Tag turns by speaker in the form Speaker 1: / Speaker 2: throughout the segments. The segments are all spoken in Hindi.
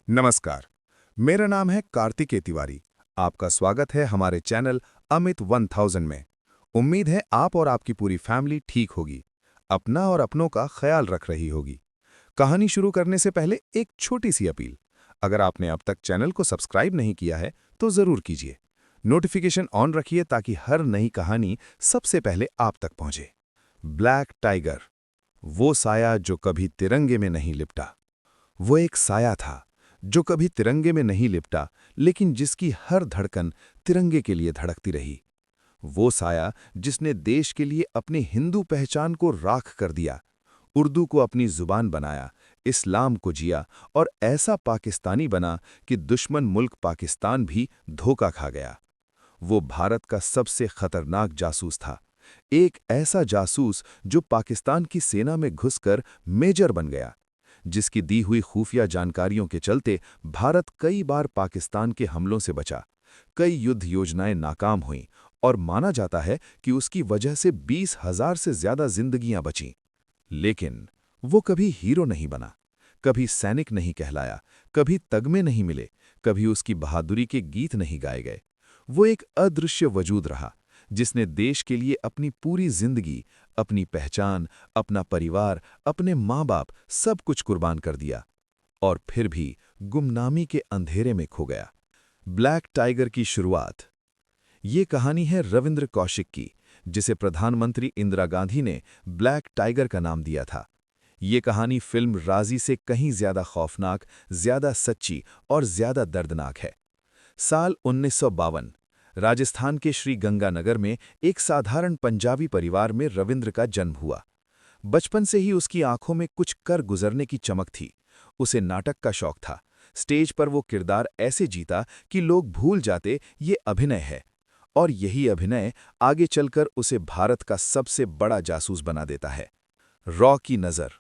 Speaker 1: नमस्कार। मेरा नाम है कार्तिकेय तिवारी। आपका स्वागत है हमारे चैनल अमित 1000 में। उम्मीद है आप और आपकी पूरी फैमिली ठीक होगी, अपना और अपनों का ख्याल रख रही होगी। कहानी शुरू करने से पहले एक छोटी सी अपील। अगर आपने अब तक चैनल को सब्सक्राइब नहीं किया है तो जरूर कीजिए। नोटिफिकेशन ऑन रखिए ताकि हर नई कहानी सबसे पहले आप तक पहुंचे। ब्लैक टाइगर, वो साया जो कभी तिरंगे में नहीं लिपटा। वो एक साया था जो कभी तिरंगे में नहीं लिपटा, लेकिन जिसकी हर धड़कन तिरंगे के लिए धड़कती रही। वो साया जिसने देश के लिए अपनी हिंदू पहचान को राख कर दिया, उर्दू को अपनी जुबान बनाया, इस्लाम को जिया और ऐसा पाकिस्तानी बना कि दुश्मन मुल्क पाकिस्तान भी धोखा खा गया। वो भारत का सबसे खतरनाक जासूस था, एक ऐसा जासूस जो पाकिस्तान की सेना में घुसकर मेजर बन गया, जिसकी दी हुई खुफिया जानकारियों के चलते भारत कई बार पाकिस्तान के हमलों से बचा। कई युद्ध योजनाएं नाकाम हुईं और माना जाता है कि उसकी वजह से 20,000 से ज्यादा जिंदगियां बचीं। लेकिन वो कभी हीरो नहीं बना, कभी सैनिक नहीं कहलाया, कभी तगमे नहीं मिले, कभी उसकी बहादुरी के गीत नहीं गाए गए। वो एक अदृश्य वजूद रहा, जिसने देश के लिए अपनी पूरी जिंदगी, अपनी पहचान, अपना परिवार, अपने माँ बाप सब कुछ कुर्बान कर दिया और फिर भी गुमनामी के अंधेरे में खो गया। ब्लैक टाइगर की शुरुआत। ये कहानी है रविंद्र कौशिक की, जिसे प्रधानमंत्री इंदिरा गांधी ने ब्लैक टाइगर का नाम दिया था। ये कहानी फिल्म राजी से कहीं ज्यादा खौफनाक, ज्यादा सच्ची और ज्यादा दर्दनाक है। साल 1952, राजस्थान के श्री गंगानगर में एक साधारण पंजाबी परिवार में रविंद्र का जन्म हुआ। बचपन से ही उसकी आंखों में कुछ कर गुजरने की चमक थी। उसे नाटक का शौक था। स्टेज पर वो किरदार ऐसे जीता कि लोग भूल जाते ये अभिनय है, और यही अभिनय आगे चलकर उसे भारत का सबसे बड़ा जासूस बना देता है। रॉ की नज़र।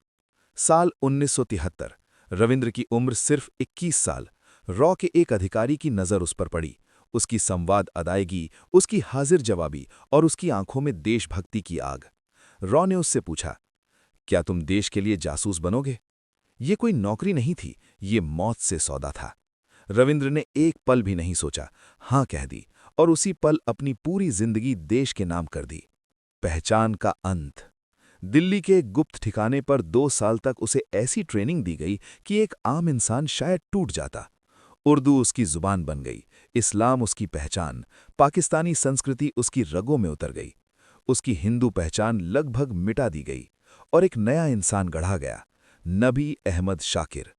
Speaker 1: साल 1973, रविंद्र की उम्र सिर्फ 21 साल। रॉ के एक अधिकारी की नज़र उस पर पड़ी। उसकी संवाद अदायगी, उसकी हाजिर जवाबी और उसकी आंखों में देशभक्ति की आग। रॉ ने उससे पूछा, क्या तुम देश के लिए जासूस बनोगे? ये कोई नौकरी नहीं थी, ये मौत से सौदा था। रविंद्र ने एक पल भी नहीं सोचा, हाँ कह दी, और उसी पल अपनी पूरी जिंदगी देश के नाम कर दी। पहचान का अंत। दिल्ली के एक गुप्त ठिकाने पर 2 साल तक उसे ऐसी ट्रेनिंग दी गई कि एक आम इंसान शायद टूट जाता। उर्दू उसकी जुबान बन गई, इस्लाम उसकी पहचान, पाकिस्तानी संस्कृति उसकी रगों में उतर गई। उसकी हिंदू पहचान लगभग मिटा दी गई और एक नया इंसान गढ़ा गया, नबी अहमद शाकिर।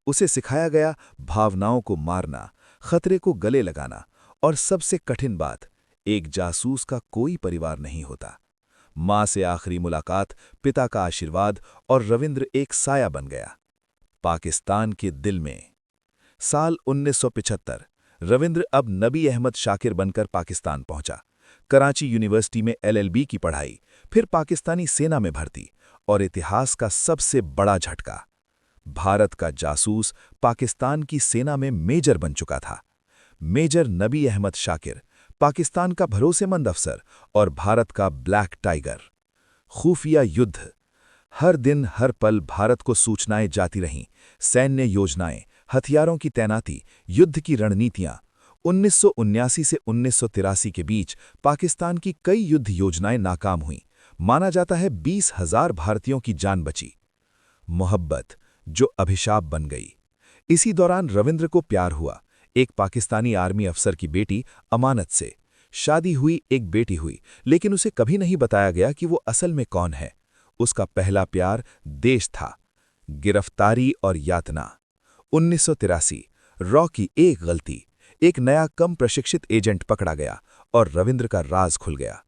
Speaker 1: उसे सिखाया गया भावनाओं को मारना, खतरे को गले लगाना, और सबसे कठिन बात, एक जासूस का कोई परिवार नहीं होता। माँ से आखिरी मुलाकात, पिता का आशीर्वाद, और रविंद्र एक साया बन गया पाकिस्तान के दिल में। साल 1975, रविंद्र अब नबी अहमद शाकिर बनकर पाकिस्तान पहुंचा। कराची यूनिवर्सिटी में LLB की पढ़ाई, फिर पाकिस्तानी सेना में भर्ती, और इतिहास का सबसे बड़ा झटका, भारत का जासूस पाकिस्तान की सेना में मेजर बन चुका था। मेजर नबी अहमद शाकिर, पाकिस्तान का भरोसेमंद अफसर और भारत का ब्लैक टाइगर। खुफिया युद्ध। हर दिन हर पल भारत को सूचनाएं जाती रहीं, सैन्य योजनाएं, हथियारों की तैनाती, युद्ध की रणनीतियां। 1979 से 1983 के बीच पाकिस्तान की कई युद्ध योजनाएं नाकाम हुईं। माना जाता है 20,000 भारतीयों की जान बची। मोहब्बत जो अभिशाप बन गई। इसी दौरान रविंद्र को प्यार हुआ, एक पाकिस्तानी आर्मी अफसर की बेटी अमानत से। शादी हुई, एक बेटी हुई, लेकिन उसे कभी नहीं बताया गया कि वो असल में कौन है। उसका पहला प्यार देश था। गिरफ्तारी और यातना। 1983, रॉ की एक गलती, एक नया कम प्रशिक्षित एजेंट पकड़ा गया और रविंद्र का राज खुल गया।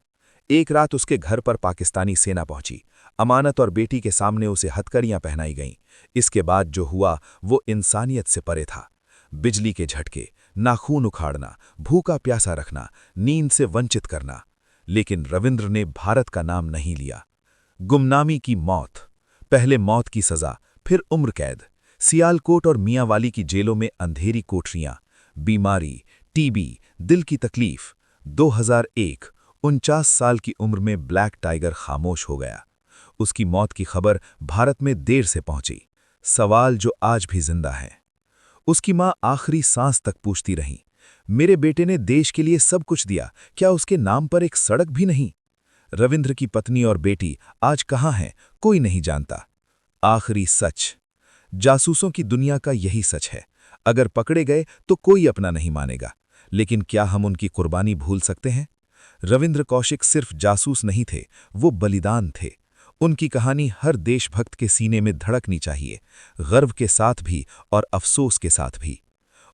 Speaker 1: एक रात उसके घर पर पाकिस्तानी सेना पहुंची। अमानत और बेटी के सामने उसे हथकड़ियां पहनाई गईं। इसके बाद जो हुआ वो इंसानियत से परे था। बिजली के झटके, नाखून उखाड़ना, भूखा प्यासा रखना, नींद से वंचित करना। लेकिन रविंद्र ने भारत का नाम नहीं लिया। गुमनामी की मौत। पहले मौत की सजा, फिर उम्र कैद। सियालकोट और मियांवाली की जेलों में अंधेरी कोठरियां, बीमारी, टीबी, दिल की तकलीफ। 2001, 49 साल की उम्र में ब्लैक टाइगर खामोश हो गया। उसकी मौत की खबर भारत में देर से पहुंची। सवाल जो आज भी जिंदा है,
Speaker 2: उसकी माँ आखिरी सांस तक पूछती रहीं, मेरे बेटे ने देश के लिए सब कुछ दिया, क्या उसके नाम पर एक सड़क भी नहीं? रविंद्र की पत्नी और बेटी आज कहाँ हैं, कोई नहीं जानता। आखिरी सच। जासूसों की दुनिया का यही सच है, अगर पकड़े गए तो कोई अपना नहीं मानेगा, लेकिन क्या हम उनकी कुर्बानी भूल सकते हैं? रविंद्र कौशिक सिर्फ जासूस नहीं थे, वो बलिदान थे। उनकी कहानी हर देशभक्त के सीने में धड़कनी चाहिए, गर्व के साथ भी और अफसोस के साथ भी।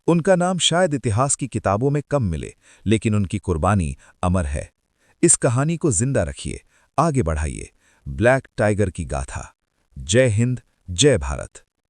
Speaker 2: उनका नाम शायद इतिहास की किताबों में कम मिले, लेकिन उनकी कुर्बानी अमर है। इस कहानी को जिंदा रखिए, आगे बढ़ाइए। ब्लैक टाइगर की गाथा। जय हिंद, जय भारत।